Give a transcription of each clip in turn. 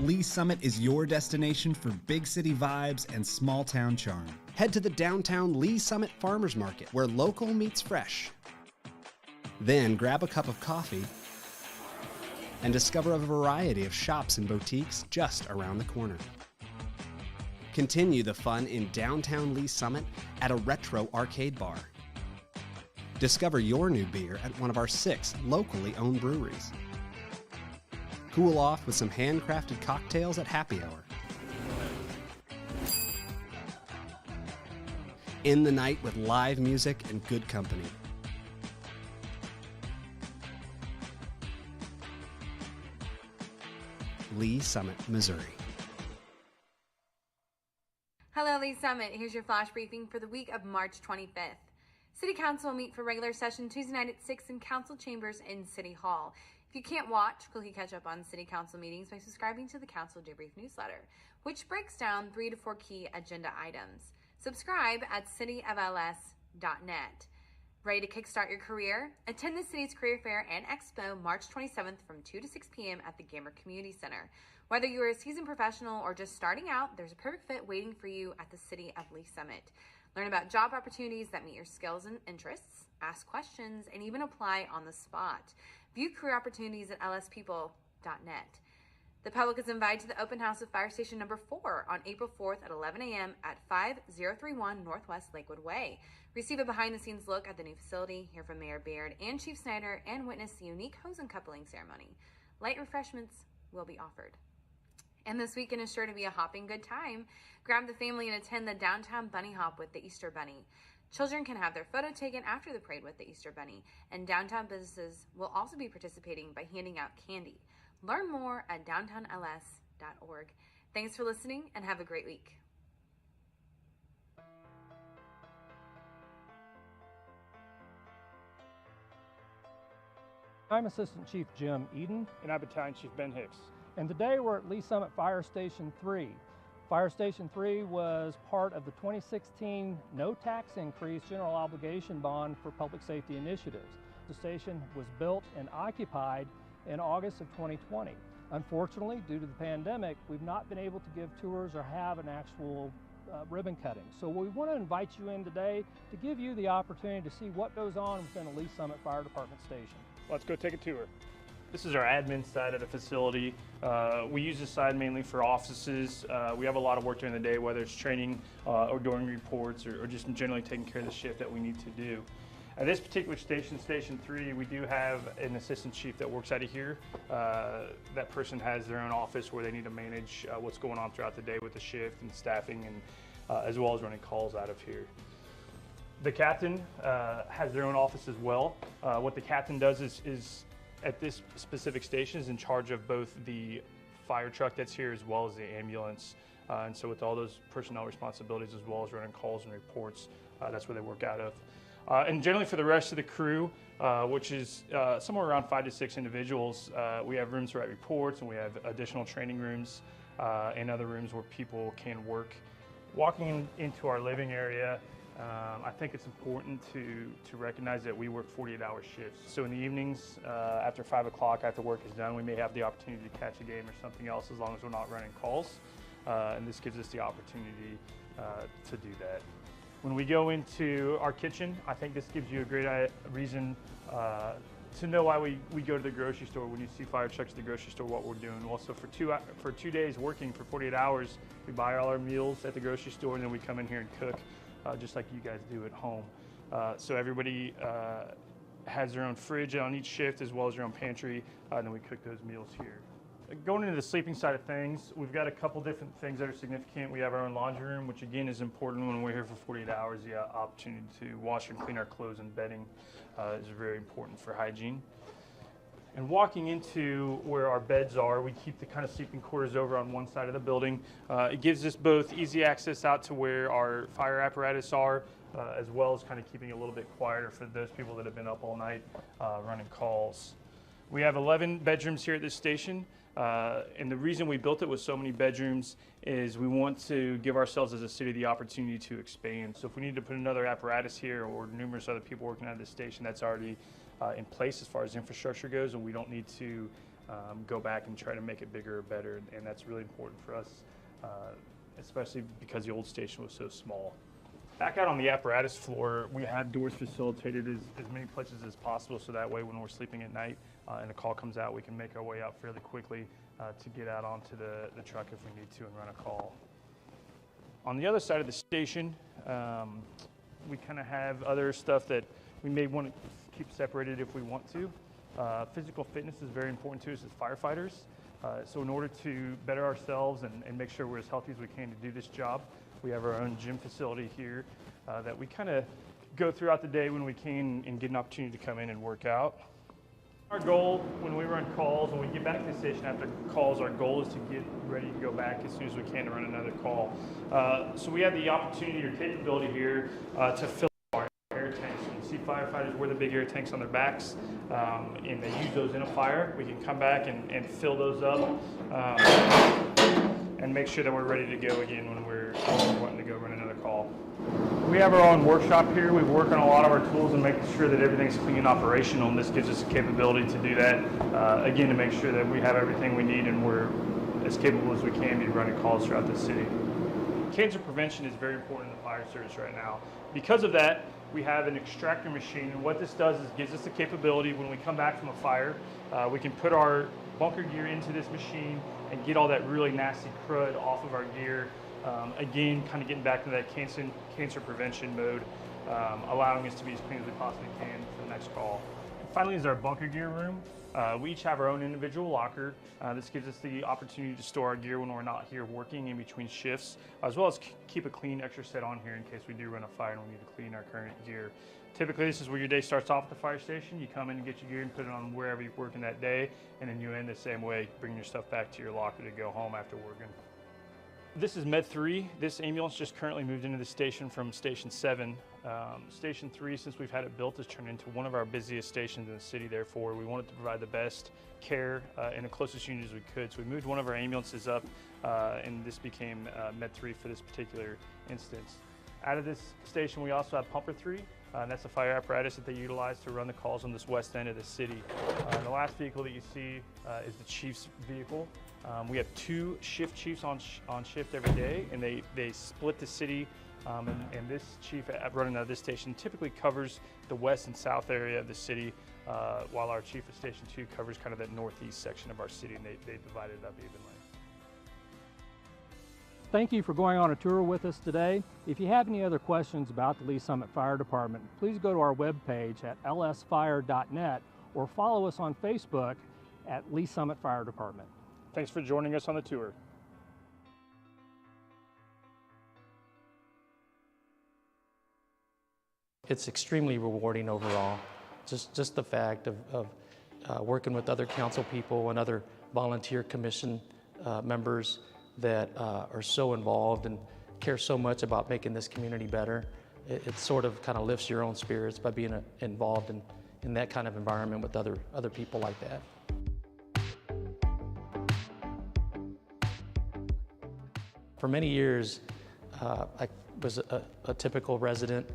Lee Summit is your destination for big city vibes and small town charm. Head to the downtown Lee Summit Farmers Market, where local meets fresh. Then grab a cup of coffee and discover a variety of shops and boutiques just around the corner. Continue the fun in downtown Lee Summit at a retro arcade bar. Discover your new beer at one of our 6 locally owned breweries. Cool off with some handcrafted cocktails at happy hour. End the night with live music and good company. Lee Summit, Missouri. Hello, Lee Summit. Here's your flash briefing for the week of March 25th. City Council will meet for regular session Tuesday night at 6 in Council Chambers in City Hall. If you can't watch, quickly catch up on City Council meetings by subscribing to the Council Debrief newsletter, which breaks down 3 to 4 key agenda items. Subscribe at cityofls.net. Ready to kickstart your career? Attend the city's career fair and expo March 27th from 2 to 6 p.m. at the Gamer Community Center. Whether you're a seasoned professional or just starting out, there's a perfect fit waiting for you at the City of Lee Summit. Learn about job opportunities that meet your skills and interests, ask questions, and even apply on the spot. View career opportunities at lspeople.net. The public is invited to the open house of Fire Station number 4 on April 4th at 11 a.m. at 5031 Northwest Lakewood Way. Receive a behind-the-scenes look at the new facility, hear from Mayor Baird and Chief Snyder, and witness the unique hose uncoupling ceremony. Light refreshments will be offered. And this weekend is sure to be a hopping good time. Grab the family and attend the downtown Bunny Hop with the Easter Bunny. Children can have their photo taken after the parade with the Easter Bunny, and downtown businesses will also be participating by handing out candy. Learn more at downtownls.org. Thanks for listening and have a great week. I'm Assistant Chief Jim Eden. And I'm Battalion Chief Ben Hicks. And today we're at Lee Summit Fire Station 3. Fire Station 3 was part of the 2016 no tax increase general obligation bond for public safety initiatives. The station was built and occupied in August of 2020. Unfortunately, due to the pandemic, we've not been able to give tours or have an actual ribbon cutting. So we want to invite you in today to give you the opportunity to see what goes on within the Lee Summit Fire Department station. Let's go take a tour. This is our admin side of the facility. We use this side mainly for offices. We have a lot of work during the day, whether it's training or doing reports or just generally taking care of the shift that we need to do. At this particular station, Station 3, we do have an assistant chief that works out of here. That person has their own office where they need to manage what's going on throughout the day with the shift and staffing, and as well as running calls out of here. The captain has their own office as well. What the captain does is at this specific station is in charge of both the fire truck that's here as well as the ambulance. And so with all those personnel responsibilities as well as running calls and reports, that's where they work out of. And generally for the rest of the crew, which is somewhere around 5 to 6 individuals, we have rooms to write reports, and we have additional training rooms and other rooms where people can work. Walking into our living area, I think it's important to recognize that we work 48-hour shifts. So in the evenings, after 5 o'clock, after work is done, we may have the opportunity to catch a game or something else as long as we're not running calls. And this gives us the opportunity to do that. When we go into our kitchen, I think this gives you a great reason to know why we go to the grocery store. When you see fire trucks at the grocery store, what we're doing. Also for 2 days working for 48 hours, we buy all our meals at the grocery store, and then we come in here and cook. Just like you guys do at home. So everybody has their own fridge on each shift as well as their own pantry, and then we cook those meals here. Going into the sleeping side of things, we've got a couple different things that are significant. We have our own laundry room, which again is important when we're here for 48 hours. The opportunity to wash and clean our clothes and bedding is very important for hygiene. And walking into where our beds are, we keep the kind of sleeping quarters over on one side of the building. It gives us both easy access out to where our fire apparatus are, as well as kind of keeping it a little bit quieter for those people that have been up all night running calls. We have 11 bedrooms here at this station. And the reason we built it with so many bedrooms is we want to give ourselves as a city the opportunity to expand. So if we need to put another apparatus here or numerous other people working at this station, that's already in place as far as infrastructure goes, and we don't need to go back and try to make it bigger or better, and that's really important for us, especially because the old station was so small. Back out on the apparatus floor, we have doors facilitated as many places as possible, so that way when we're sleeping at night and a call comes out, we can make our way out fairly quickly to get out onto the truck if we need to and run a call. On the other side of the station, we kind of have other stuff that we may want to keep separated if we want to. Physical fitness is very important to us as firefighters. So in order to better ourselves and make sure we're as healthy as we can to do this job, we have our own gym facility here that we kind of go throughout the day when we can and get an opportunity to come in and work out. Our goal when we run calls, when we get back to the station after calls, our goal is to get ready to go back as soon as we can to run another call. So we have the opportunity or capability here to fill our air tanks. So you see firefighters wear the big air tanks on their backs and they use those in a fire. We can come back and fill those up and make sure that we're ready to go again when we're wanting to go run another call. We have our own workshop here. We work on a lot of our tools and making sure that everything's clean and operational, and this gives us the capability to do that, again, to make sure that we have everything we need and we're as capable as we can be running calls throughout the city. Cancer prevention is very important in the fire service right now. Because of that, we have an extractor machine, and what this does is gives us the capability when we come back from a fire, we can put our bunker gear into this machine and get all that really nasty crud off of our gear. Again, kind of getting back to that cancer prevention mode, allowing us to be as clean as we possibly can for the next call. And finally is our bunker gear room. We each have our own individual locker. This gives us the opportunity to store our gear when we're not here working in between shifts, as well as keep a clean extra set on here in case we do run a fire and we need to clean our current gear. Typically, this is where your day starts off at the fire station. You come in and get your gear and put it on wherever you're working that day, and then you end the same way, bring your stuff back to your locker to go home after working. This is Med 3. This ambulance just currently moved into the station from Station 7. Station 3, since we've had it built, has turned into one of our busiest stations in the city. Therefore, we wanted to provide the best care in the closest unit as we could. So we moved one of our ambulances up, and this became Med 3 for this particular instance. Out of this station, we also have Pumper 3. And that's a fire apparatus that they utilize to run the calls on this west end of the city. The last vehicle that you see is the chief's vehicle. We have 2 shift chiefs on shift every day, and they split the city. And this chief running out of this station typically covers the west and south area of the city, while our chief of Station 2 covers kind of that northeast section of our city, and they divide it up evenly. Thank you for going on a tour with us today. If you have any other questions about the Lee's Summit Fire Department, please go to our webpage at lsfire.net or follow us on Facebook at Lee's Summit Fire Department. Thanks for joining us on the tour. It's extremely rewarding overall. Just the fact of working with other council people and other volunteer commission members that are so involved and care so much about making this community better. It sort of kind of lifts your own spirits by being involved in that kind of environment with other people like that. For many years, I was a typical resident,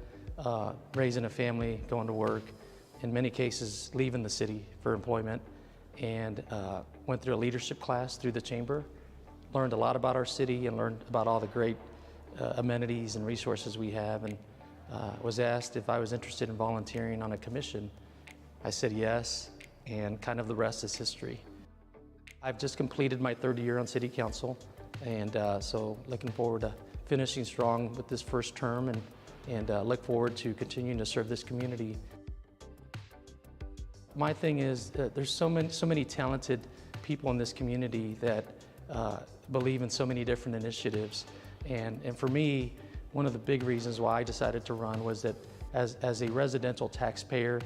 raising a family, going to work, in many cases leaving the city for employment, and went through a leadership class through the chamber. Learned a lot about our city and learned about all the great amenities and resources we have, and was asked if I was interested in volunteering on a commission. I said yes, and kind of the rest is history. I've just completed my 3rd year on City Council, and so looking forward to finishing strong with this first term, and look forward to continuing to serve this community. My thing is that there's so many talented people in this community that believe in so many different initiatives. And for me, one of the big reasons why I decided to run was that as a residential taxpayer,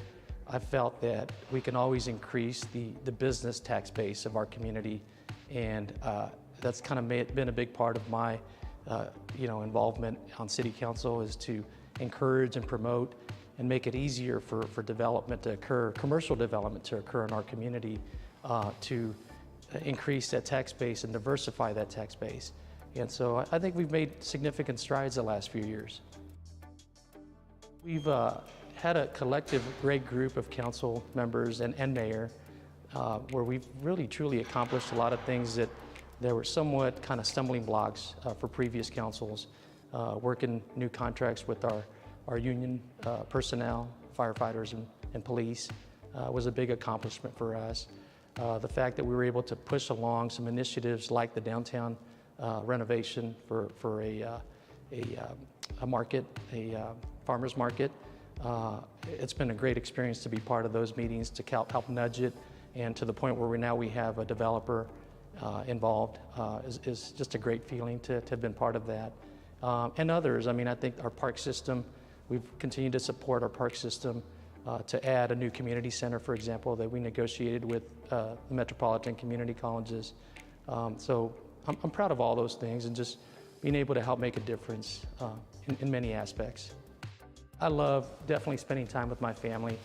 I felt that we can always increase the business tax base of our community. And that's kind of been a big part of my involvement on City Council, is to encourage and promote and make it easier for development to occur, commercial development to occur in our community, to increase that tax base and diversify that tax base. And so I think we've made significant strides the last few years. We've had a collective great group of council members and mayor where we've really truly accomplished a lot of things that there were somewhat kind of stumbling blocks for previous councils. Working new contracts with our union personnel, firefighters and police was a big accomplishment for us. The fact that we were able to push along some initiatives like the downtown renovation for a market, a farmer's market. It's been a great experience to be part of those meetings, to help nudge it, and to the point where we have a developer involved is just a great feeling to have been part of that. And others, I mean, I think our park system, we've continued to support our park system to add a new community center, for example, that we negotiated with the Metropolitan Community Colleges. So I'm proud of all those things and just being able to help make a difference in many aspects. I love definitely spending time with my family.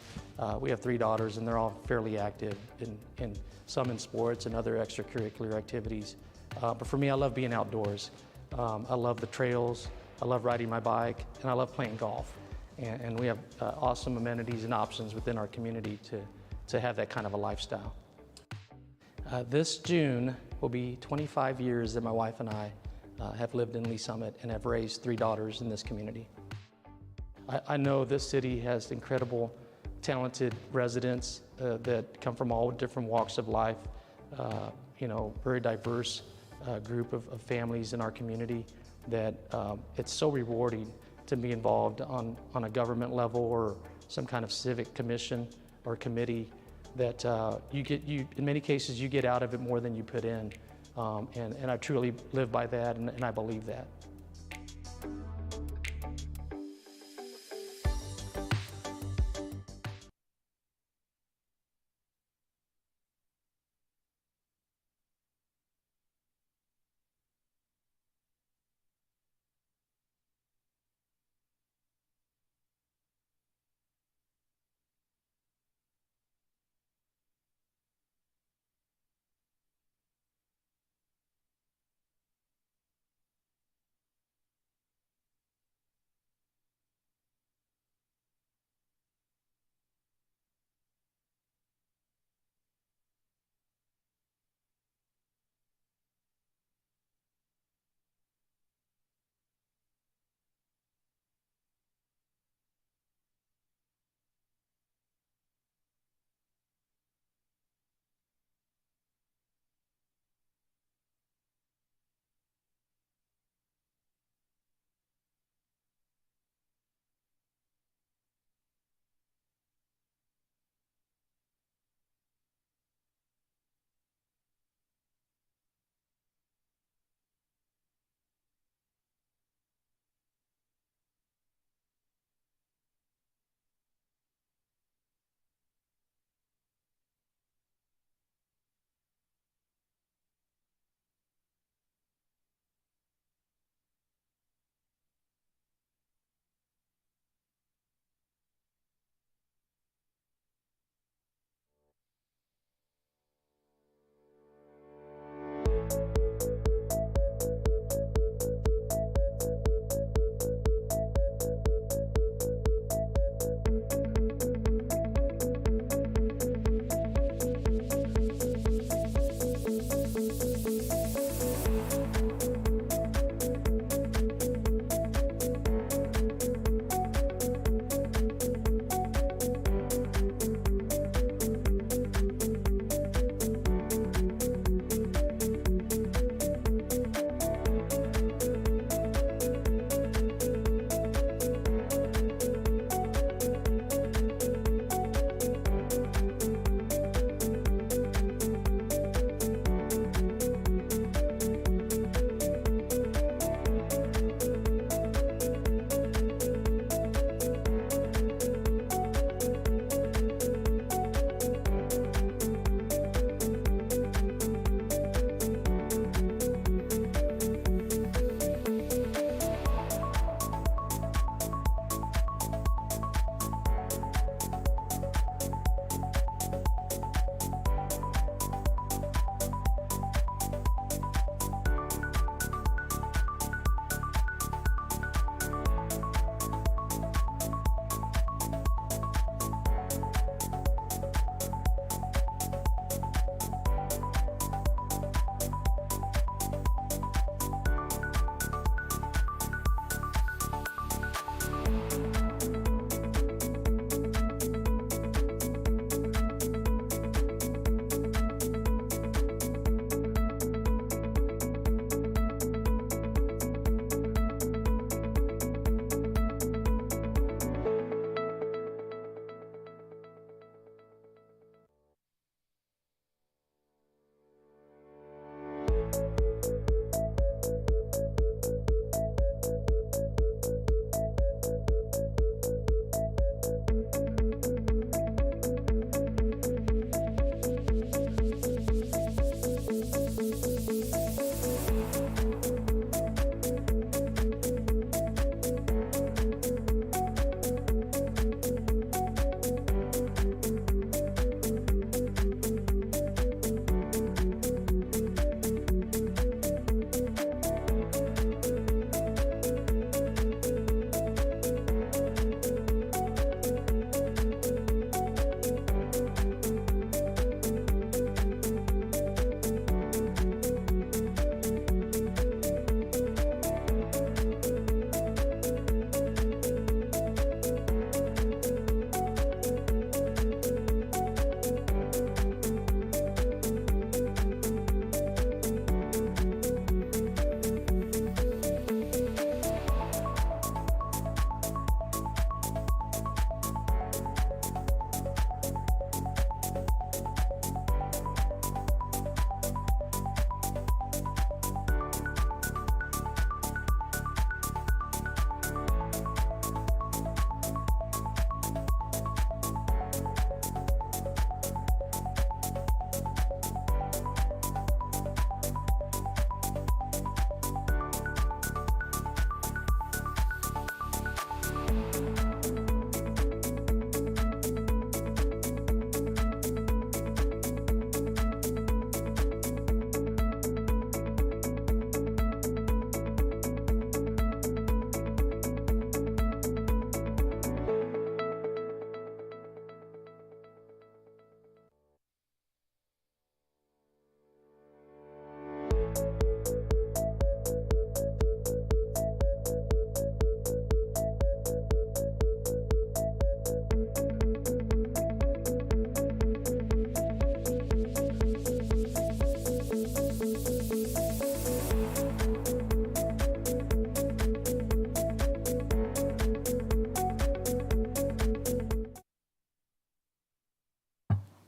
We have 3 daughters and they're all fairly active in some in sports and other extracurricular activities. But for me, I love being outdoors. I love the trails, I love riding my bike, and I love playing golf. And we have awesome amenities and options within our community to have that kind of a lifestyle. This June will be 25 years that my wife and I have lived in Lee Summit and have raised 3 daughters in this community. I know this city has incredible, talented residents that come from all different walks of life, very diverse group of families in our community that it's so rewarding to be involved on a government level or some kind of civic commission or committee that in many cases you get out of it more than you put in. And I truly live by that and I believe that.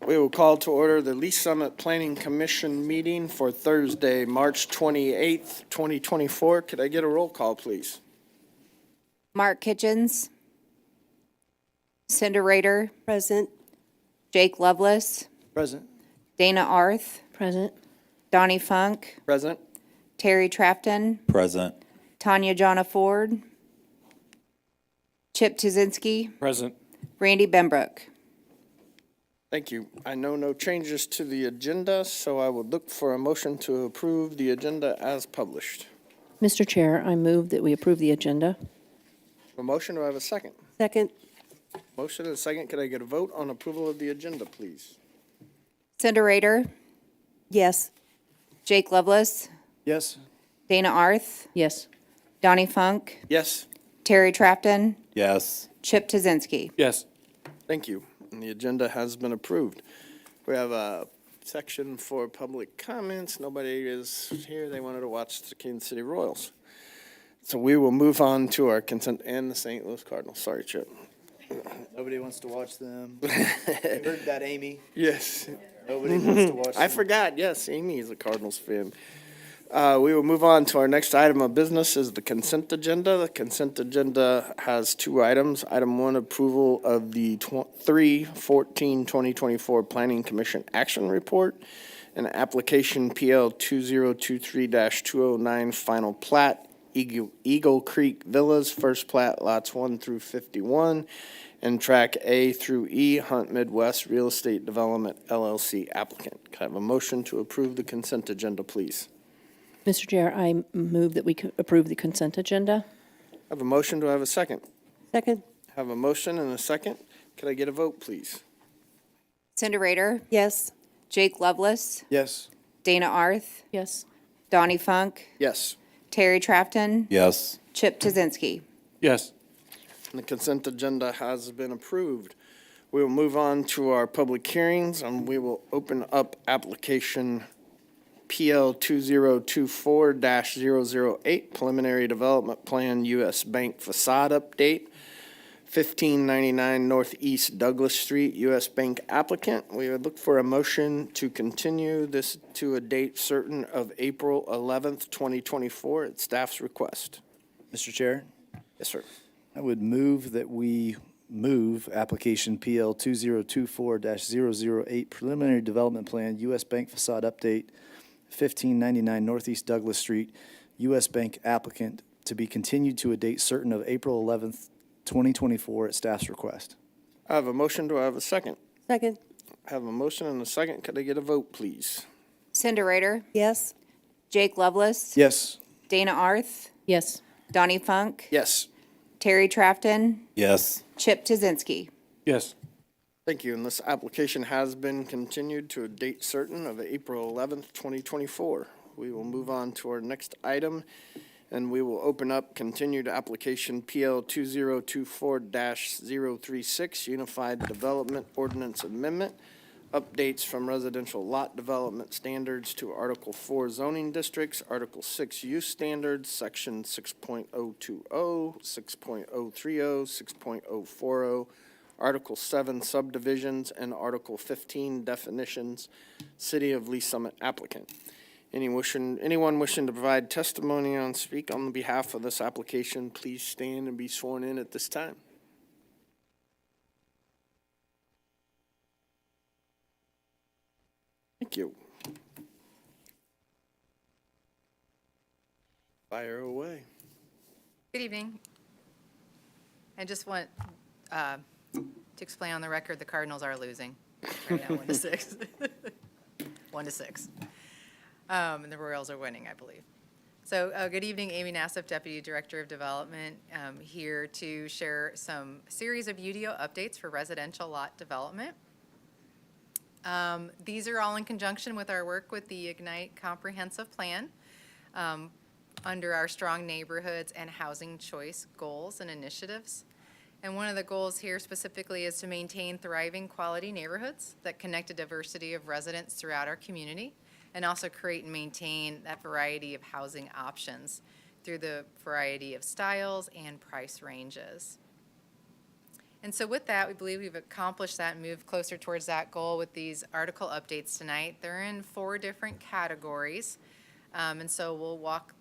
We will call to order the Lee's Summit Planning Commission meeting for Thursday, March 28th, 2024. Could I get a roll call, please? Mark Kitchens. Cinda Rader. Present. Jake Lovelace. Present. Dana Arth. Present. Donnie Funk. Present. Terry Trafton. Present. Tanya Jonna Ford. Chip Tuzinski. Present. Randy Benbrook. Thank you. I know no changes to the agenda, so I would look for a motion to approve the agenda as published. Mr. Chair, I move that we approve the agenda. A motion, do I have a second? Second. Motion and a second. Could I get a vote on approval of the agenda, please? Cinda Rader. Yes. Jake Lovelace. Yes. Dana Arth. Yes. Donnie Funk. Yes. Terry Trafton. Yes. Chip Tuzinski. Yes. Thank you. And the agenda has been approved. We have a section for public comments. Nobody is here. They wanted to watch the Kansas City Royals. So we will move on to our consent and the St. Louis Cardinals. Sorry, Chip. Nobody wants to watch them. You heard that, Amy? Yes. Nobody wants to watch them. I forgot. Yes, Amy is a Cardinals fan. We will move on to our next item of business is the consent agenda. The consent agenda has two items. Item one, approval of the 3/14/2024 Planning Commission Action Report and application PL 2023-209 final plat, Eagle Creek Villas, first plat, lots 1 through 51, and track A through E, Hunt Midwest Real Estate Development LLC applicant. Can I have a motion to approve the consent agenda, please? Mr. Chair, I move that we approve the consent agenda. I have a motion. Do I have a second? Second. I have a motion and a second. Could I get a vote, please? Cinda Rader. Yes. Jake Lovelace. Yes. Dana Arth. Yes. Donnie Funk. Yes. Terry Trafton. Yes. Chip Tuzinski. Yes. The consent agenda has been approved. We will move on to our public hearings, and we will open up application PL 2024-008, Preliminary Development Plan, U.S. Bank Facade Update, 1599 Northeast Douglas Street, U.S. Bank applicant. We would look for a motion to continue this to a date certain of April 11th, 2024 at staff's request. Mr. Chair, Yes, sir. I would move that we move application PL 2024-008 Preliminary Development Plan, U.S. Bank Facade Update, 1599 Northeast Douglas Street, U.S. Bank applicant, to be continued to a date certain of April 11th, 2024 at staff's request. I have a motion. Do I have a second? Second. I have a motion and a second. Could I get a vote, please? Cinda Rader. Yes. Jake Lovelace. Yes. Dana Arth. Yes. Donnie Funk. Yes. Terry Trafton. Yes. Chip Tuzinski. Yes. Thank you, and this application has been continued to a date certain of April 11th, 2024. We will move on to our next item, and we will open up continued application PL 2024-036, Unified Development Ordinance Amendment, updates from residential lot development standards to Article 4 zoning districts, Article 6 use standards, Section 6.020, 6.030, 6.040, Article 7 subdivisions, and Article 15 definitions, City of Lee's Summit applicant. Anyone wishing to provide testimony on speak on behalf of this application, please stand and be sworn in at this time. Thank you. Fire away. Good evening. I just want to explain on the record, the Cardinals are losing right now, 1-6. 1-6. And the Royals are winning, I believe. So good evening, Amy Nassif, Deputy Director of Development, here to share some series of UDO updates for residential lot development. These are all in conjunction with our work with the Ignite Comprehensive Plan under our Strong Neighborhoods and Housing Choice goals and initiatives. And one of the goals here specifically is to maintain thriving quality neighborhoods that connect a diversity of residents throughout our community, and also create and maintain that variety of housing options through the variety of styles and price ranges. And so with that, we believe we've accomplished that and moved closer towards that goal with these article updates tonight. They're in 4 different categories, and so we'll walk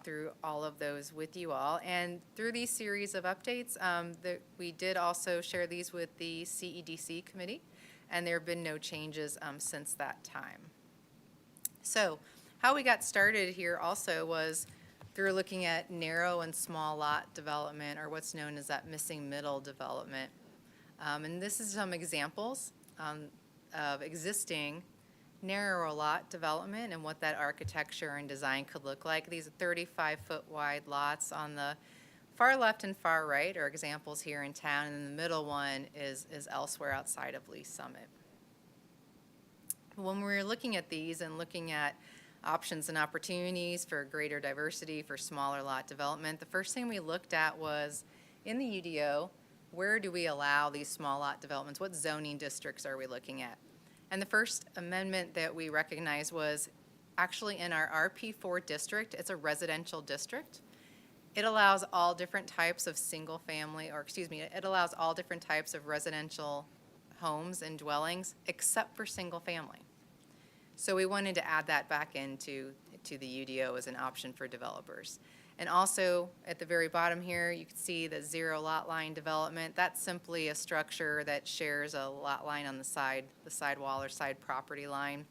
through all of those with you all. And through these series of updates, we did also share these with the CEDC committee, and there have been no changes since that time. So how we got started here also was through looking at narrow and small lot development, or what's known as that missing middle development. And this is some examples of existing narrow lot development and what that architecture and design could look like. These 35-foot wide lots on the far left and far right are examples here in town, and the middle one is elsewhere outside of Lee Summit. When we were looking at these and looking at options and opportunities for greater diversity for smaller lot development, the first thing we looked at was in the UDO, where do we allow these small lot developments? What zoning districts are we looking at? And the first amendment that we recognized was actually in our RP4 district. It's a residential district. It allows all different types of it allows all different types of residential homes and dwellings except for single family. So we wanted to add that back into the UDO as an option for developers. And also at the very bottom here, you can see the 0 lot line development. That's simply a structure that shares a lot line on the side wall or side property line.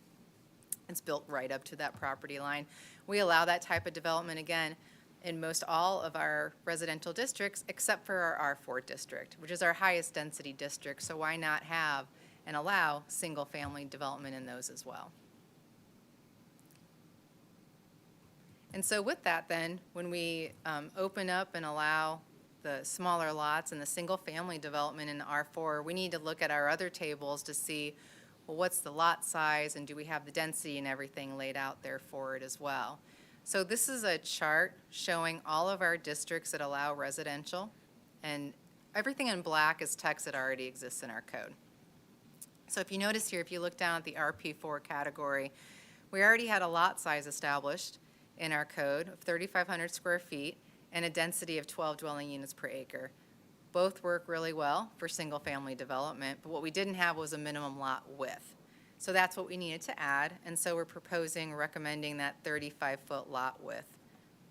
It's built right up to that property line. We allow that type of development again in most all of our residential districts except for our R4 district, which is our highest density district. So why not have and allow single family development in those as well? And so with that then, when we open up and allow the smaller lots and the single-family development in the R4, we need to look at our other tables to see, well, what's the lot size and do we have the density and everything laid out there for it as well. So this is a chart showing all of our districts that allow residential, and everything in black is text that already exists in our code. So if you notice here, if you look down at the RP4 category, we already had a lot size established in our code of 3,500 square feet and a density of 12 dwelling units per acre. Both work really well for single family development, but what we didn't have was a minimum lot width. So that's what we needed to add, and so we're recommending that 35-foot lot width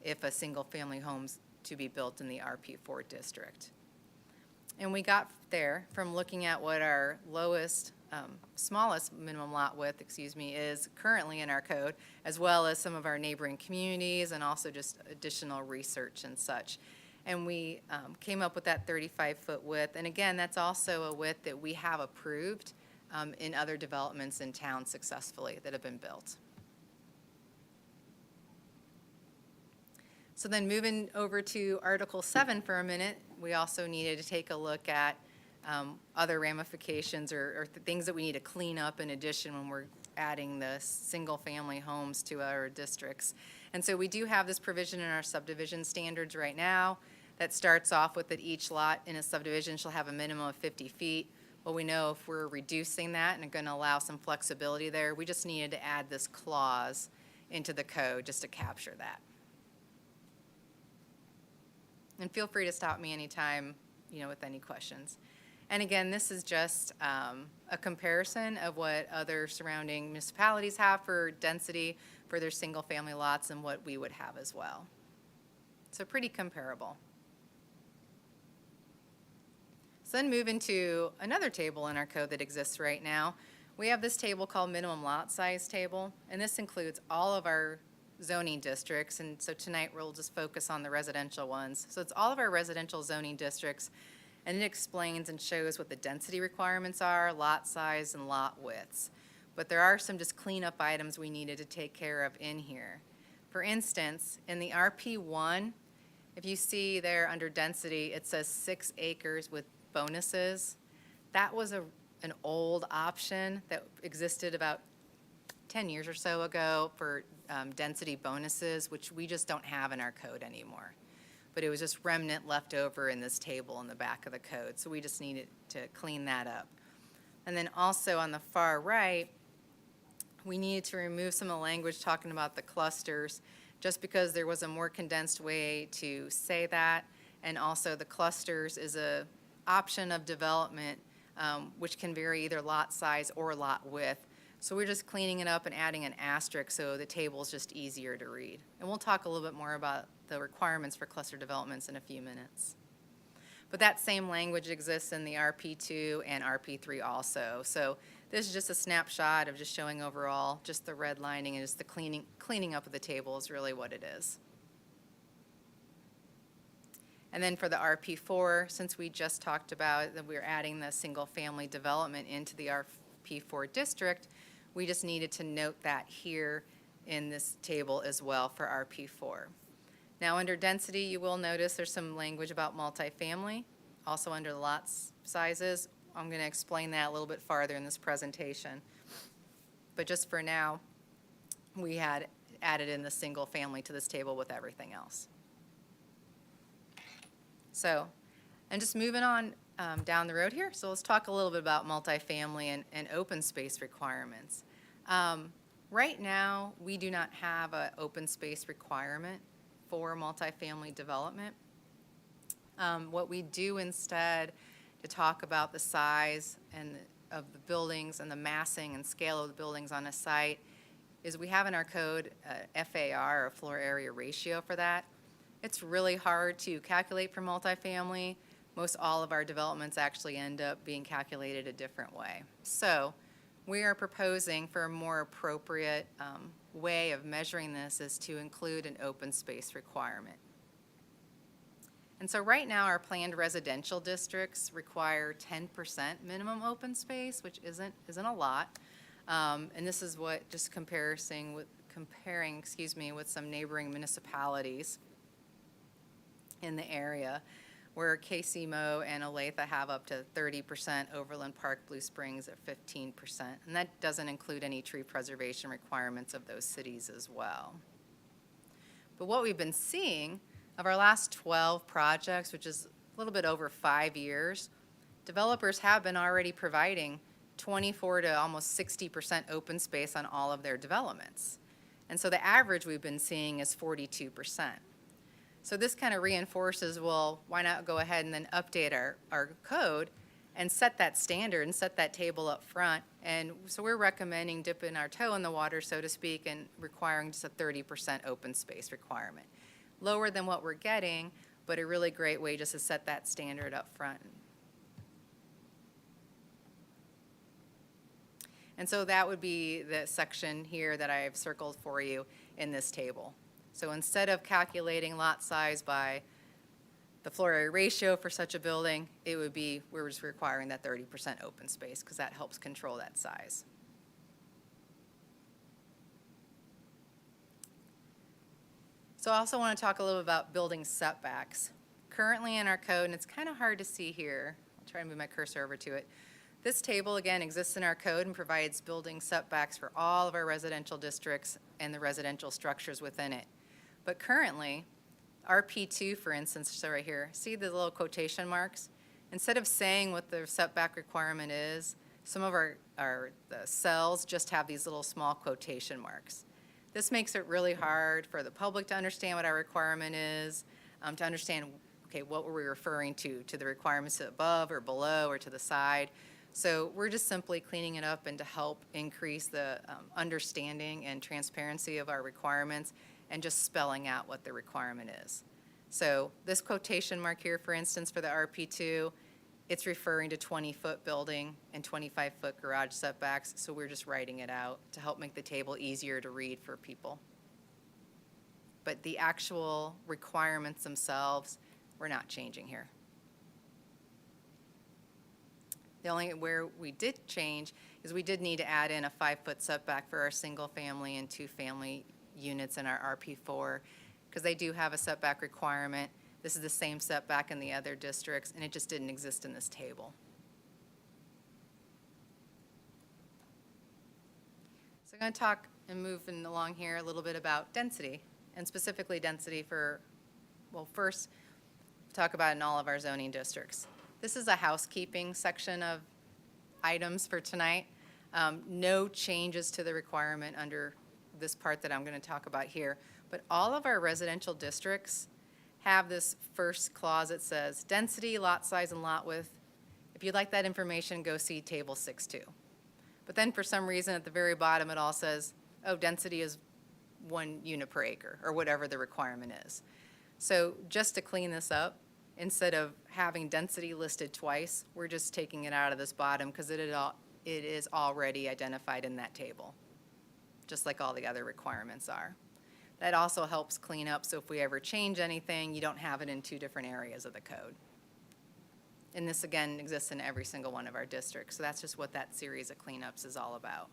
if a single family home's to be built in the RP4 district. And we got there from looking at what our smallest minimum lot width, is currently in our code, as well as some of our neighboring communities and also just additional research and such. And we came up with that 35-foot width. And again, that's also a width that we have approved in other developments in town successfully that have been built. So then moving over to Article 7 for a minute, we also needed to take a look at other ramifications or things that we need to clean up in addition when we're adding the single-family homes to our districts. And so we do have this provision in our subdivision standards right now that starts off with that each lot in a subdivision shall have a minimum of 50 feet. Well, we know if we're reducing that and are going to allow some flexibility there, we just needed to add this clause into the code just to capture that. And feel free to stop me anytime, with any questions. And again, this is just a comparison of what other surrounding municipalities have for density for their single-family lots and what we would have as well. So pretty comparable. So then move into another table in our code that exists right now. We have this table called minimum lot size table, and this includes all of our zoning districts, and so tonight we'll just focus on the residential ones. So it's all of our residential zoning districts, and it explains and shows what the density requirements are, lot size, and lot widths. But there are some just cleanup items we needed to take care of in here. For instance, in the RP1, if you see there under density, it says 6 acres with bonuses. That was an old option that existed about 10 years or so ago for density bonuses, which we just don't have in our code anymore. But it was just remnant left over in this table in the back of the code, so we just needed to clean that up. And then also on the far right, we needed to remove some of the language talking about the clusters, just because there was a more condensed way to say that. And also the clusters is a option of development which can vary either lot size or lot width. So we're just cleaning it up and adding an asterisk so the table is just easier to read. And we'll talk a little bit more about the requirements for cluster developments in a few minutes. But that same language exists in the RP2 and RP3 also. So this is just a snapshot of just showing overall, just the redlining and just the cleaning up of the table is really what it is. And then for the RP4, since we just talked about that we're adding the single-family development into the RP4 district, we just needed to note that here in this table as well for RP4. Now under density, you will notice there's some language about multifamily, also under the lot sizes. I'm going to explain that a little bit farther in this presentation. But just for now, we had added in the single family to this table with everything else. So, and just moving on down the road here, so let's talk a little bit about multifamily and open space requirements. Right now, we do not have an open space requirement for multifamily development. What we do instead to talk about the size of the buildings and the massing and scale of the buildings on a site is we have in our code FAR, or floor area ratio, for that. It's really hard to calculate for multifamily. Most all of our developments actually end up being calculated a different way. So we are proposing for a more appropriate way of measuring this is to include an open space requirement. And so right now our planned residential districts require 10% minimum open space, which isn't a lot. And this is what just comparing with some neighboring municipalities in the area, where KCMO and Olathe have up to 30%, Overland Park, Blue Springs at 15%. And that doesn't include any tree preservation requirements of those cities as well. But what we've been seeing of our last 12 projects, which is a little bit over 5 years, developers have been already providing 24 to almost 60% open space on all of their developments. And so the average we've been seeing is 42%. So this kind of reinforces, well, why not go ahead and then update our code and set that standard and set that table up front. And so we're recommending dipping our toe in the water, so to speak, and requiring just a 30% open space requirement. Lower than what we're getting, but a really great way just to set that standard up front. And so that would be the section here that I have circled for you in this table. So instead of calculating lot size by the floor area ratio for such a building, it would be, we're just requiring that 30% open space because that helps control that size. So I also want to talk a little about building setbacks. Currently in our code, and it's kind of hard to see here, I'll try to move my cursor over to it. This table, again, exists in our code and provides building setbacks for all of our residential districts and the residential structures within it. But currently, RP2, for instance, so right here, see the little quotation marks? Instead of saying what the setback requirement is, some of the cells just have these little small quotation marks. This makes it really hard for the public to understand what our requirement is, to understand, okay, what were we referring to the requirements above or below or to the side. So we're just simply cleaning it up and to help increase the understanding and transparency of our requirements and just spelling out what the requirement is. So this quotation mark here, for instance, for the RP2, it's referring to 20-foot building and 25-foot garage setbacks, so we're just writing it out to help make the table easier to read for people. But the actual requirements themselves, we're not changing here. The only where we did change is we did need to add in a 5-foot setback for our single family and 2-family units in our RP4 because they do have a setback requirement. This is the same setback in the other districts, and it just didn't exist in this table. So I'm going to talk and moving along here a little bit about density, and specifically density for, well, first, talk about in all of our zoning districts. This is a housekeeping section of items for tonight. No changes to the requirement under this part that I'm going to talk about here, but all of our residential districts have this first clause that says density, lot size, and lot width. If you'd like that information, go see table 6.2. But then for some reason at the very bottom it all says, oh, density is 1 unit per acre, or whatever the requirement is. So just to clean this up, instead of having density listed twice, we're just taking it out of this bottom because it is already identified in that table, just like all the other requirements are. That also helps clean up, so if we ever change anything, you don't have it in 2 different areas of the code. And this, again, exists in every single one of our districts, so that's just what that series of cleanups is all about.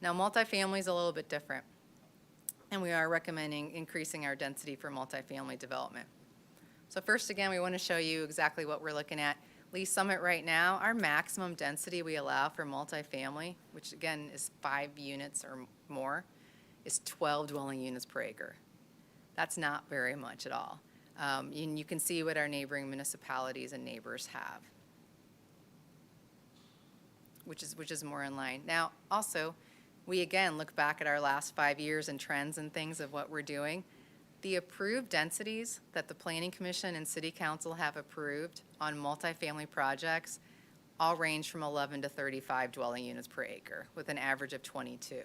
Now, multifamily is a little bit different, and we are recommending increasing our density for multifamily development. So first, again, we want to show you exactly what we're looking at. Lee Summit right now, our maximum density we allow for multifamily, which again is 5 units or more, is 12 dwelling units per acre. That's not very much at all. And you can see what our neighboring municipalities and neighbors have, which is more in line. Now, also, we again look back at our last 5 years and trends and things of what we're doing. The approved densities that the Planning Commission and City Council have approved on multifamily projects all range from 11 to 35 dwelling units per acre, with an average of 22.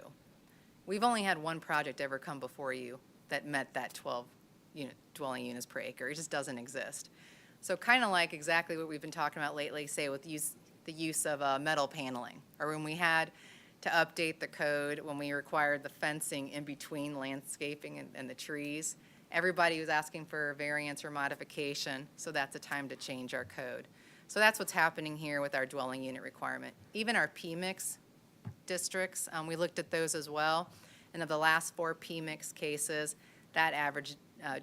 We've only had one project ever come before you that met that 12 dwelling units per acre. It just doesn't exist. So kind of like exactly what we've been talking about lately, say with the use of metal paneling, or when we had to update the code, when we required the fencing in between landscaping and the trees. Everybody was asking for a variance or modification, so that's a time to change our code. So that's what's happening here with our dwelling unit requirement. Even our PMIX districts, we looked at those as well, and of the last 4 PMIX cases, that average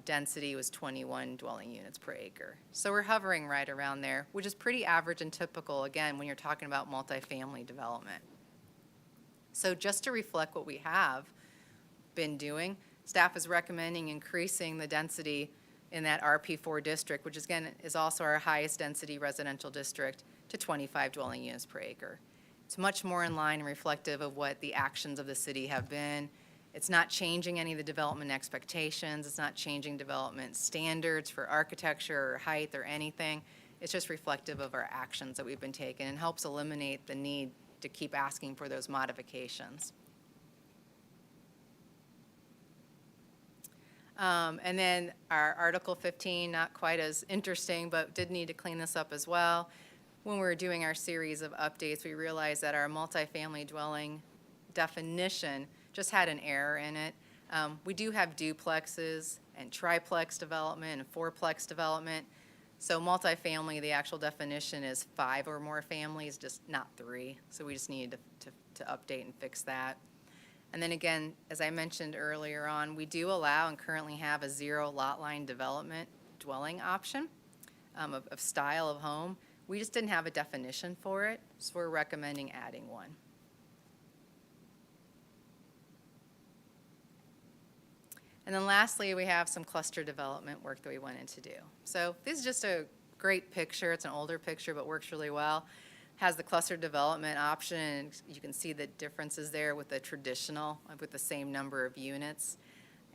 density was 21 dwelling units per acre. So we're hovering right around there, which is pretty average and typical, again, when you're talking about multifamily development. So just to reflect what we have been doing, staff is recommending increasing the density in that RP4 district, which again is also our highest density residential district, to 25 dwelling units per acre. It's much more in line and reflective of what the actions of the city have been. It's not changing any of the development expectations. It's not changing development standards for architecture or height or anything. It's just reflective of our actions that we've been taking and helps eliminate the need to keep asking for those modifications. And then our Article 15, not quite as interesting, but did need to clean this up as well. When we were doing our series of updates, we realized that our multifamily dwelling definition just had an error in it. We do have duplexes and triplex development and fourplex development. So multifamily, the actual definition is 5 or more families, just not 3. So we just needed to update and fix that. And then again, as I mentioned earlier on, we do allow and currently have a 0 lot line development dwelling option of style of home. We just didn't have a definition for it, so we're recommending adding one. And then lastly, we have some cluster development work that we wanted to do. So this is just a great picture. It's an older picture, but works really well. Has the cluster development option, and you can see the differences there with the traditional, with the same number of units.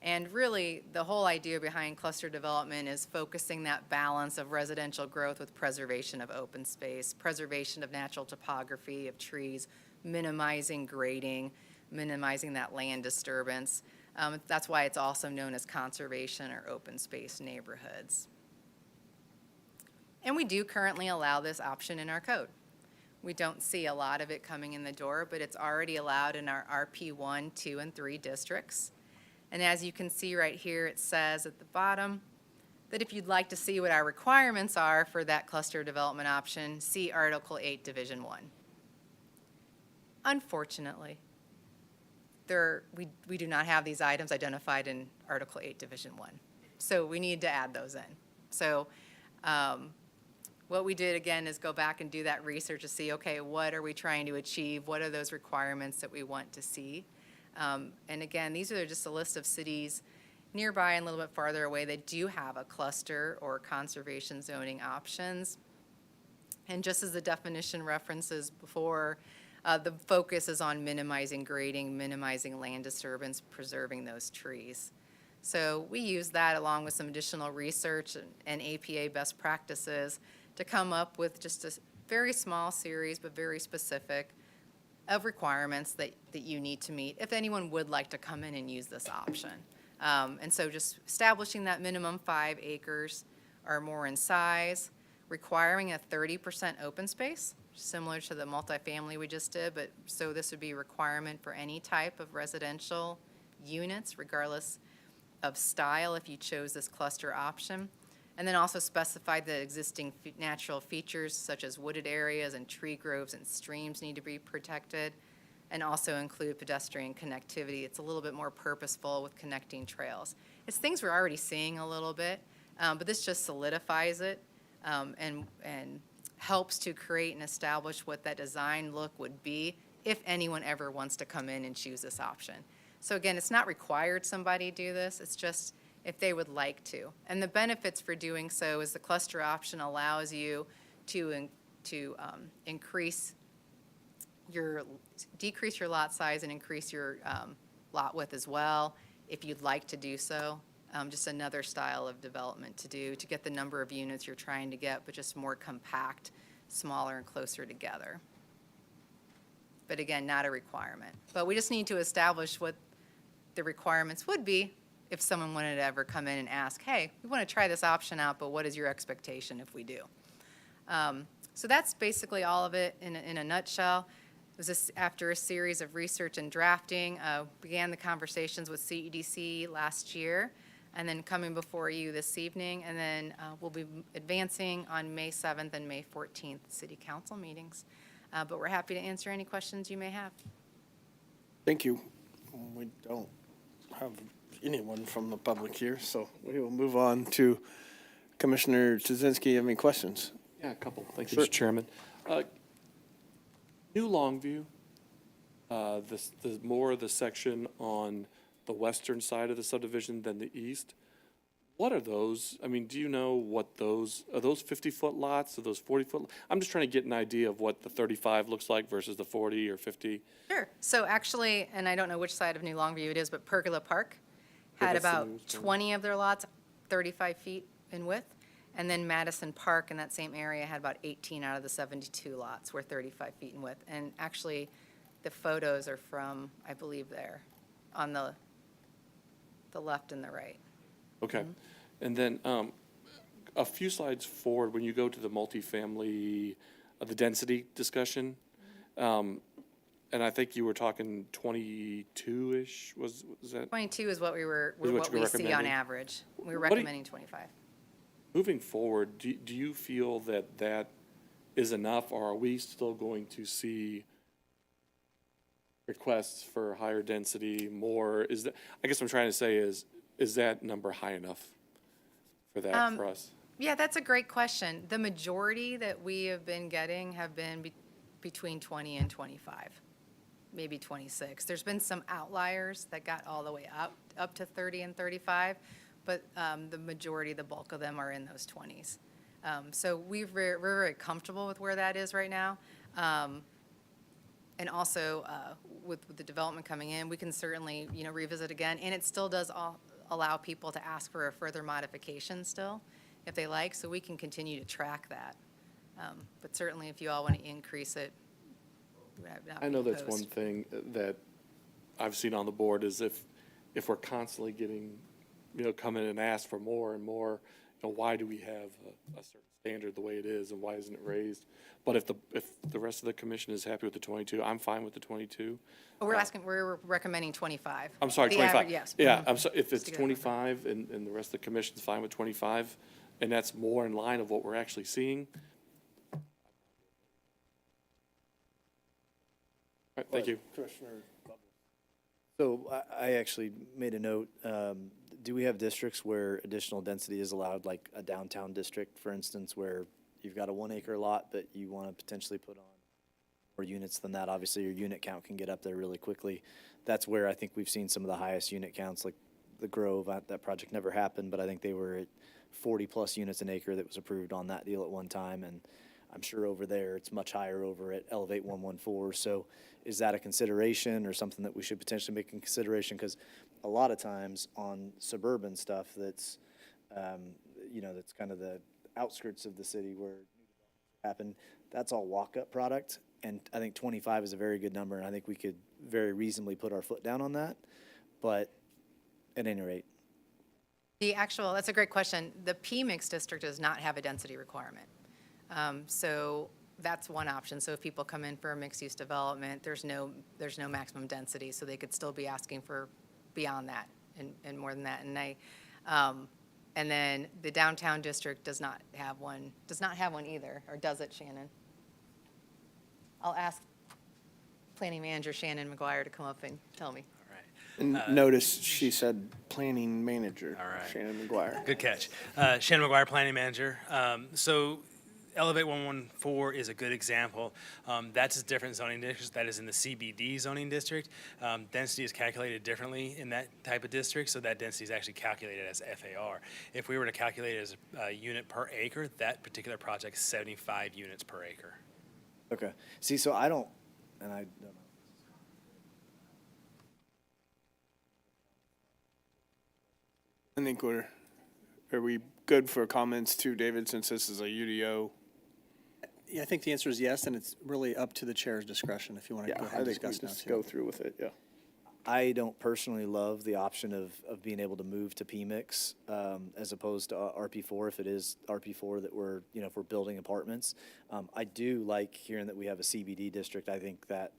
And really, the whole idea behind cluster development is focusing that balance of residential growth with preservation of open space, preservation of natural topography, of trees, minimizing grading, minimizing that land disturbance. That's why it's also known as conservation or open space neighborhoods. And we do currently allow this option in our code. We don't see a lot of it coming in the door, but it's already allowed in our RP1, 2, and 3 districts. And as you can see right here, it says at the bottom that if you'd like to see what our requirements are for that cluster development option, see Article 8, Division 1. Unfortunately, we do not have these items identified in Article 8, Division 1. So we need to add those in. So what we did, again, is go back and do that research to see, okay, what are we trying to achieve? What are those requirements that we want to see? And again, these are just a list of cities nearby and a little bit farther away that do have a cluster or conservation zoning options. And just as the definition references before, the focus is on minimizing grading, minimizing land disturbance, preserving those trees. So we use that along with some additional research and APA best practices to come up with just a very small series, but very specific, of requirements that you need to meet if anyone would like to come in and use this option. And so just establishing that minimum 5 acres or more in size, requiring a 30% open space, similar to the multifamily we just did, but so this would be a requirement for any type of residential units, regardless of style, if you chose this cluster option. And then also specify the existing natural features such as wooded areas and tree groves and streams need to be protected, and also include pedestrian connectivity. It's a little bit more purposeful with connecting trails. It's things we're already seeing a little bit, but this just solidifies it and helps to create and establish what that design look would be if anyone ever wants to come in and choose this option. So again, it's not required somebody do this, it's just if they would like to. And the benefits for doing so is the cluster option allows you to decrease your lot size and increase your lot width as well, if you'd like to do so. Just another style of development to do to get the number of units you're trying to get, but just more compact, smaller and closer together. But again, not a requirement. But we just need to establish what the requirements would be if someone wanted to ever come in and ask, hey, we want to try this option out, but what is your expectation if we do? So that's basically all of it in a nutshell. It was this, after a series of research and drafting, began the conversations with CEDC last year, and then coming before you this evening, and then we'll be advancing on May 7th and May 14th City Council meetings. But we're happy to answer any questions you may have. Thank you. We don't have anyone from the public here, so we will move on to Commissioner Tuzinski. You have any questions? Yeah, a couple. Thank you, Sure. Mr. Chairman. New Longview, the more of the section on the western side of the subdivision than the east. What are those? I mean, do you know what those, are those 50-foot lots? Are those 40-foot? I'm just trying to get an idea of what the 35 looks like versus the 40 or 50. Sure. So actually, and I don't know which side of New Longview it is, but Pergola Park had that's the about newest one. 20 of their lots, 35 feet in width. And then Madison Park in that same area had about 18 out of the 72 lots were 35 feet in width. And actually, the photos are from, I believe, there on the left and the right. Okay. And then a few slides forward, when you go to the multifamily, the density discussion, and I think you were talking 22-ish, was that? 22 is what we were, Is what what you were we see on recommending? average. We were What do you- recommending 25. Moving forward, do you feel that that is enough, or are we still going to see requests for higher density, more? Is that, I guess what I'm trying to say is that number high enough for that for us? Yeah, that's a great question. The majority that we have been getting have been between 20 and 25, maybe 26. There's been some outliers that got all the way up to 30 and 35, but the majority, the bulk of them are in those 20s. So we're very comfortable with where that is right now. And also, with the development coming in, we can certainly, revisit again. And it still does allow people to ask for a further modification still, if they like, so we can continue to track that. But certainly, if you all want to increase it, we would not I be know that's opposed. one thing that I've seen on the board is if we're constantly getting, come in and ask for more and more, why do we have a certain standard the way it is and why isn't it raised? But if the rest of the commission is happy with the 22, I'm fine with the 22. Oh, we're recommending 25. I'm sorry, The 25. average, yes. Yeah, I'm sorry, if it's Just to get it 25 and the rest of the commission's fine with 25, and that's more in line of what we're actually seeing. All right, thank you. So I actually made a note. Do we have districts where additional density is allowed, like a downtown district, for instance, where you've got a 1 acre lot, but you want to potentially put on more units than that, obviously your unit count can get up there really quickly. That's where I think we've seen some of the highest unit counts, like the Grove. That project never happened, but I think they were at 40-plus units an acre that was approved on that deal at one time, and I'm sure over there it's much higher over at Elevate 114. So is that a consideration or something that we should potentially make in consideration? Because a lot of times on suburban stuff that's, that's kind of the outskirts of the city where happen, that's all walk-up product. And I think 25 is a very good number, and I think we could very reasonably put our foot down on that. But at any rate. That's a great question. The PMIX district does not have a density requirement. So that's one option. So if people come in for a mixed-use development, there's no maximum density, so they could still be asking for beyond that and more than that. And then the downtown district does not have one either, or does it, Shannon? I'll ask Planning Manager Shannon McGuire to come up and tell me. And notice she said planning manager. All right. Shannon McGuire. Good catch. Shannon McGuire, Planning Manager. So Elevate 114 is a good example. That's a different zoning district. That is in the CBD zoning district. Density is calculated differently in that type of district, so that density is actually calculated as FAR. If we were to calculate it as a unit per acre, that particular project is 75 units per acre. Okay. See, so I don't know. I think are we good for comments too, David, since this is a UDO? Yeah, I think the answer is yes, and it's really up to the chair's discretion if you want to go ahead and discuss now, too. Go through with it, yeah. I don't personally love the option of being able to move to PMIX as opposed to RP4 if it is RP4 that we're, if we're building apartments. I do like hearing that we have a CBD district. I think that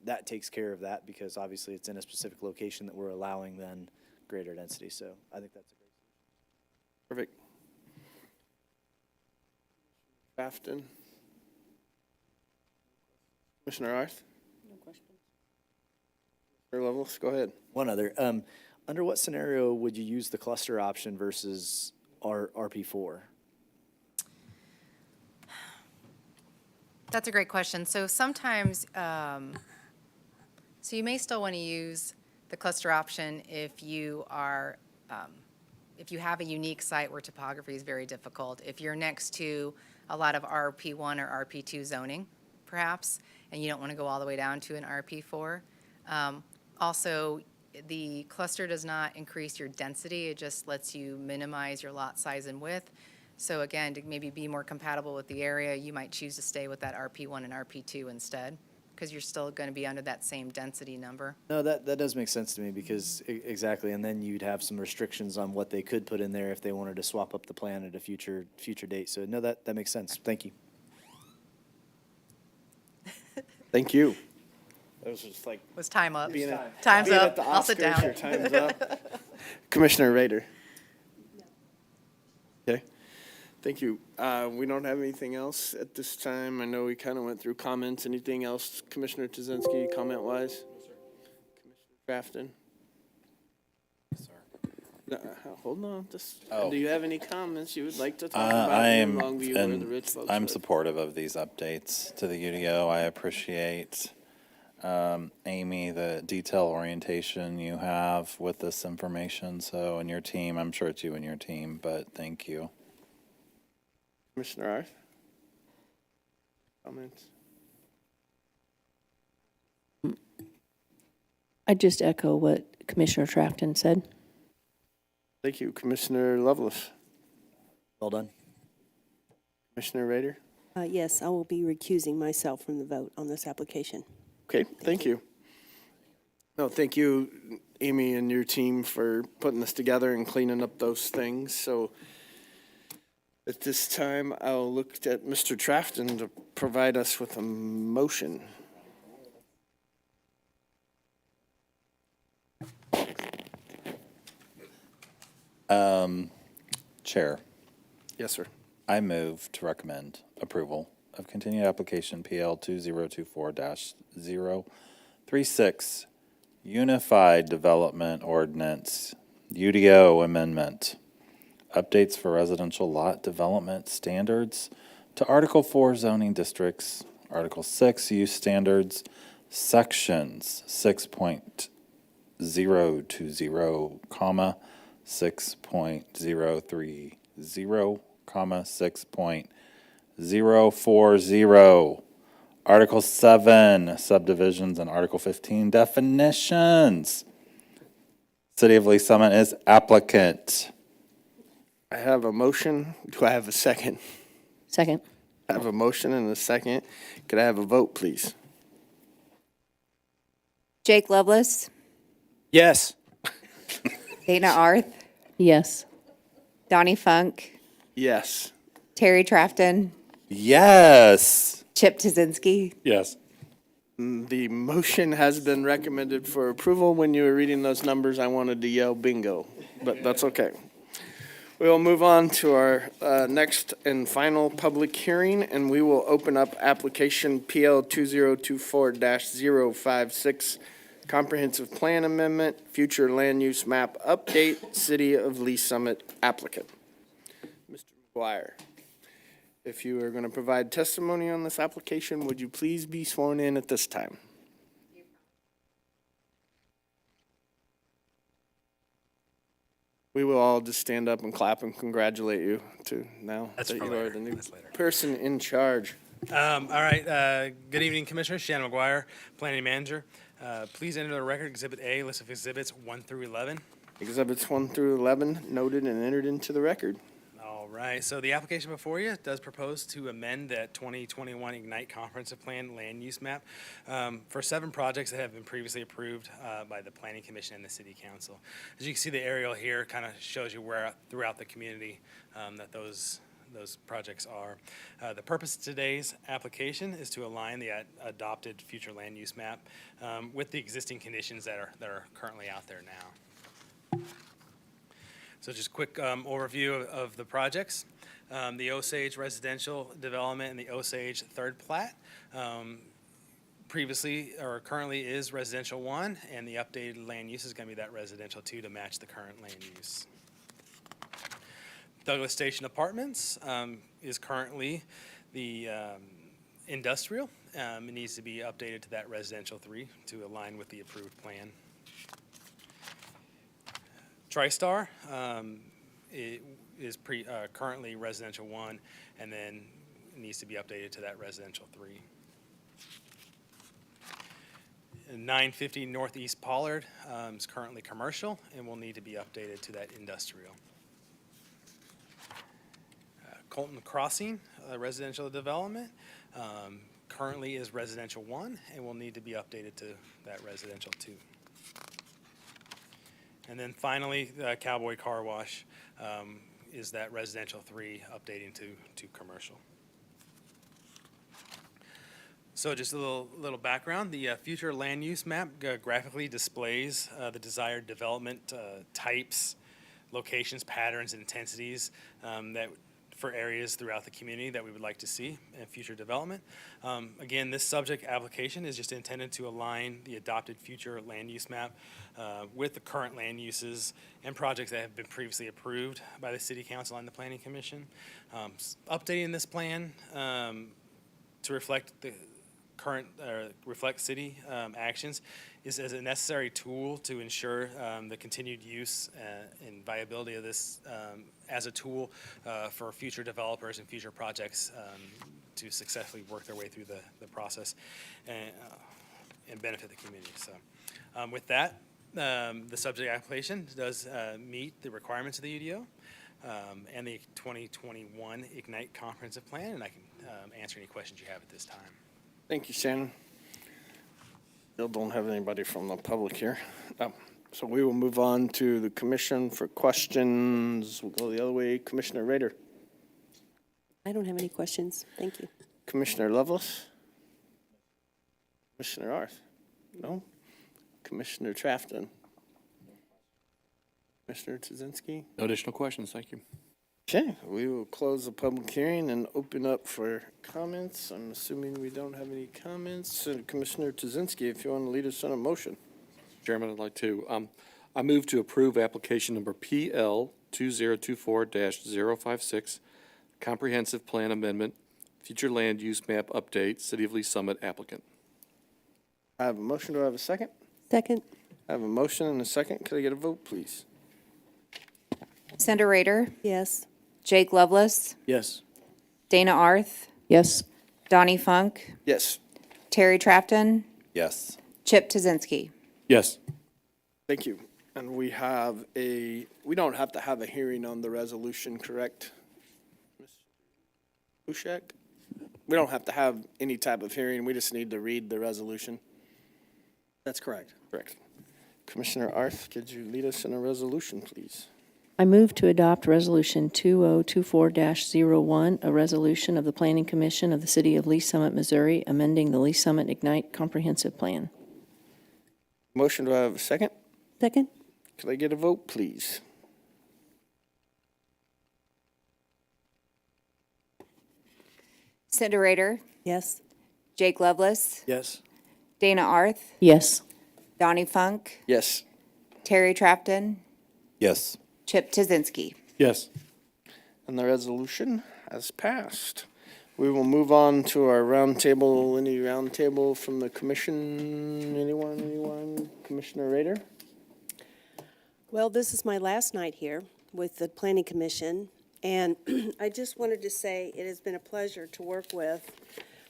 that takes care of that because obviously it's in a specific location that we're allowing then greater density. So I think that's a great solution. Perfect. Grafton. Commissioner Arth? No questions. Commissioner Levels, go ahead. One other. Under what scenario would you use the cluster option versus RP4? That's a great question. So sometimes, so you may still want to use the cluster option if you are, if you have a unique site where topography is very difficult, if you're next to a lot of RP1 or RP2 zoning, perhaps, and you don't want to go all the way down to an RP4. Also, the cluster does not increase your density. It just lets you minimize your lot size and width. So again, to maybe be more compatible with the area, you might choose to stay with that RP1 and RP2 instead, because you're still going to be under that same density number. No, that does make sense to me because exactly, and then you'd have some restrictions on what they could put in there if they wanted to swap up the plan at a future date. So no, that makes sense. Thank you. Thank you. That was just like Was time up? being Time's being up. at the I'll sit Oscars, down. your time's up. Commissioner Rader. Okay. Thank you. We don't have anything else at this time. I know we kind of went through comments. Anything else, Commissioner Tuzinski, comment-wise? No, sir. Commissioner Grafton? No, hold on. Do you have any comments you would like to talk about in Longview or the rich folks? I'm supportive of these updates to the UDO. I appreciate, Amy, the detail orientation you have with this information. So, and your team, I'm sure it's you and your team, but thank you. Commissioner Arth? Comments? I just echo what Commissioner Trafton said. Thank you. Commissioner Lovelace? Well done. Commissioner Rader? Yes, I will be recusing myself from the vote on this application. Okay, thank you. No, thank you, Amy, and your team for putting this together and cleaning up those things. So at this time, I'll look at Mr. Trafton to provide us with a motion. Chair, Yes, sir. I move to recommend approval of continued application PL 2024-036, Unified Development Ordinance, UDO Amendment, updates for residential lot development standards to Article 4 zoning districts, Article 6, use standards, sections 6.020, comma, 6.030, comma, 6.040. Article 7, subdivisions, and Article 15, definitions. City of Lee Summit is applicant. I have a motion. Do I have a second? Second. I have a motion and a second. Could I have a vote, please? Jake Lovelace, Yes. Dana Arth, Yes. Donnie Funk, Yes. Terry Trafton, Yes. Chip Tuzinski. Yes. The motion has been recommended for approval. When you were reading those numbers, I wanted to yell bingo, but that's okay. We will move on to our next and final public hearing, and we will open up application PL 2024-056, Comprehensive Plan Amendment, Future Land Use Map Update, City of Lee Summit applicant. Mr. McGuire, if you are going to provide testimony on this application, would you please be sworn in at this time? We will all just stand up and clap and congratulate you to now that you are the new person in charge. All right. Good evening, Commissioners. Shannon McGuire, Planning Manager. Please enter the record Exhibit A, list of exhibits 1 through 11. Exhibits 1 through 11 noted and entered into the record. All right. So the application before you does propose to amend that 2021 Ignite Comprehensive Plan land use map for 7 projects that have been previously approved by the Planning Commission and the City Council. As you can see, the aerial here kind of shows you where throughout the community that those projects are. The purpose of today's application is to align the adopted future land use map with the existing conditions that are currently out there now. So just quick overview of the projects. The Osage residential development and the Osage third plat previously or currently is residential 1, and the updated land use is going to be that residential 2 to match the current land use. Douglas Station Apartments is currently the industrial. It needs to be updated to that residential 3 to align with the approved plan. TriStar it is currently residential 1, and then it needs to be updated to that residential 3. 950 Northeast Pollard is currently commercial and will need to be updated to that industrial. Colton Crossing, residential development, currently is residential 1 and will need to be updated to that residential 2. And then finally, Cowboy Car Wash is that residential 3 updating to commercial. So just a little background. The future land use map graphically displays the desired development types, locations, patterns, and intensities that for areas throughout the community that we would like to see in future development. Again, this subject application is just intended to align the adopted future land use map with the current land uses and projects that have been previously approved by the City Council and the Planning Commission. Updating this plan to reflect the current reflect city actions is as a necessary tool to ensure the continued use and viability of this as a tool for future developers and future projects to successfully work their way through the process and benefit the community. So with that, the subject application does meet the requirements of the UDO and the 2021 Ignite Comprehensive Plan, and I can answer any questions you have at this time. Thank you, Shannon. Still don't have anybody from the public here. So we will move on to the commission for questions. We'll go the other way. Commissioner Rader. I don't have any questions. Thank you. Commissioner Lovelace. Commissioner Arth. No. Commissioner Trafton. Commissioner Tuzinski. No additional questions. Thank you. Okay, we will close the public hearing and open up for comments. I'm assuming we don't have any comments. Commissioner Tuzinski, if you want to lead us on a motion. Chairman, I'd like to. I move to approve application number PL 2024-056, Comprehensive Plan Amendment, future land use map update, City of Lee Summit applicant. I have a motion. Do I have a second? Second. I have a motion and a second. Could I get a vote, please? Cindy Rader, Yes. Jake Lovelace, Yes. Dana Arth, Yes. Donnie Funk, Yes. Terry Trafton, Yes. Chip Tazinski. Yes. Thank you. And we don't have to have a hearing on the resolution, correct? Ms. Ushak? We don't have to have any type of hearing. We just need to read the resolution. That's correct. Correct. Commissioner Arth, could you lead us in a resolution, please? I move to adopt Resolution 2024-01, a resolution of the Planning Commission of the City of Lee Summit, Missouri, amending the Lee Summit Ignite Comprehensive Plan. Motion, do I have a second? Second. Could I get a vote, please? Cindy Rader, Yes. Jake Lovelace, Yes. Dana Arth, Yes. Donnie Funk, Yes. Terry Trafton, Yes. Chip Tazinski. Yes. And the resolution has passed. We will move on to our roundtable. Any roundtable from the commission? Anyone? Commissioner Rader? Well, this is my last night here with the Planning Commission, and I just wanted to say it has been a pleasure to work with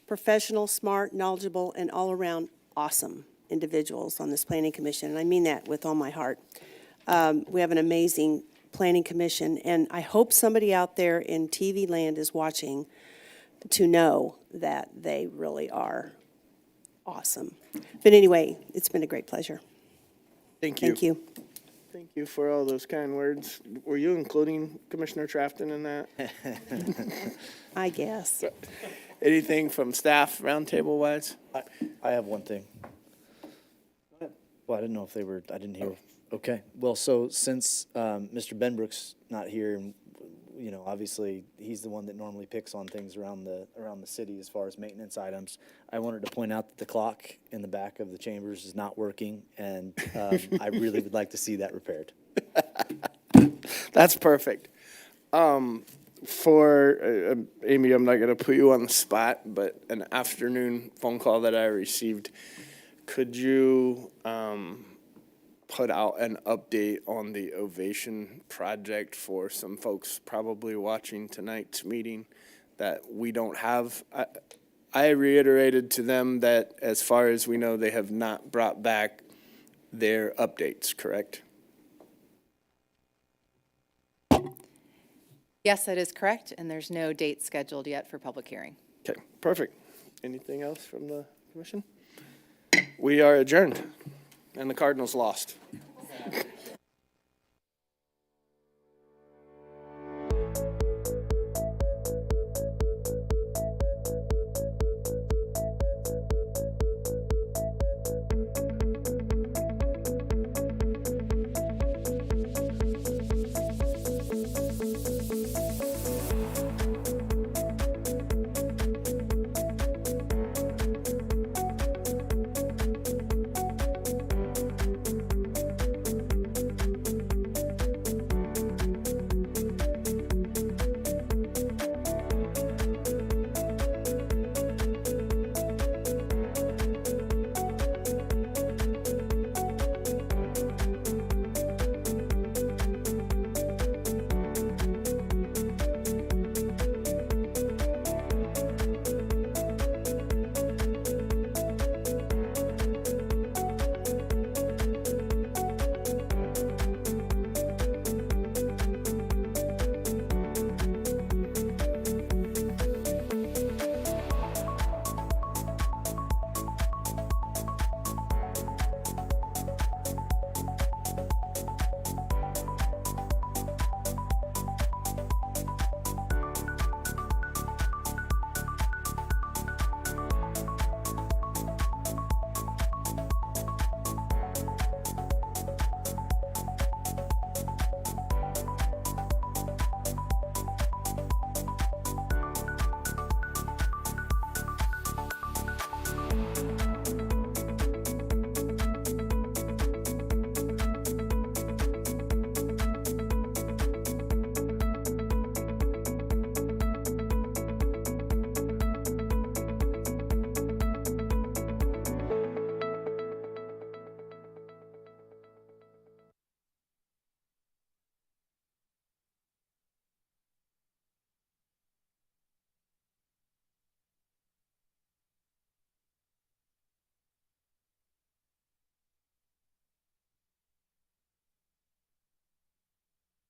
professional, smart, knowledgeable, and all-around awesome individuals on this Planning Commission, and I mean that with all my heart. We have an amazing Planning Commission, and I hope somebody out there in TV land is watching to know that they really are awesome. But anyway, it's been a great pleasure. Thank you. Thank you. Thank you for all those kind words. Were you including Commissioner Trafton in that? I guess. Anything from staff roundtable wise? I have one thing. Well, I didn't know if they were, I didn't hear. Okay, well, so since Mr. Benbrook's not here, and you know, obviously, he's the one that normally picks on things around the city as far as maintenance items. I wanted to point out that the clock in the back of the chambers is not working, and I really would like to see that repaired. That's perfect. For Amy, I'm not going to put you on the spot, but an afternoon phone call that I received, could you put out an update on the Ovation project for some folks probably watching tonight's meeting that we don't have? I reiterated to them that as far as we know, they have not brought back their updates, correct? Yes, that is correct, and there's no date scheduled yet for public hearing. Okay, perfect. Anything else from the commission? We are adjourned, and the Cardinals lost.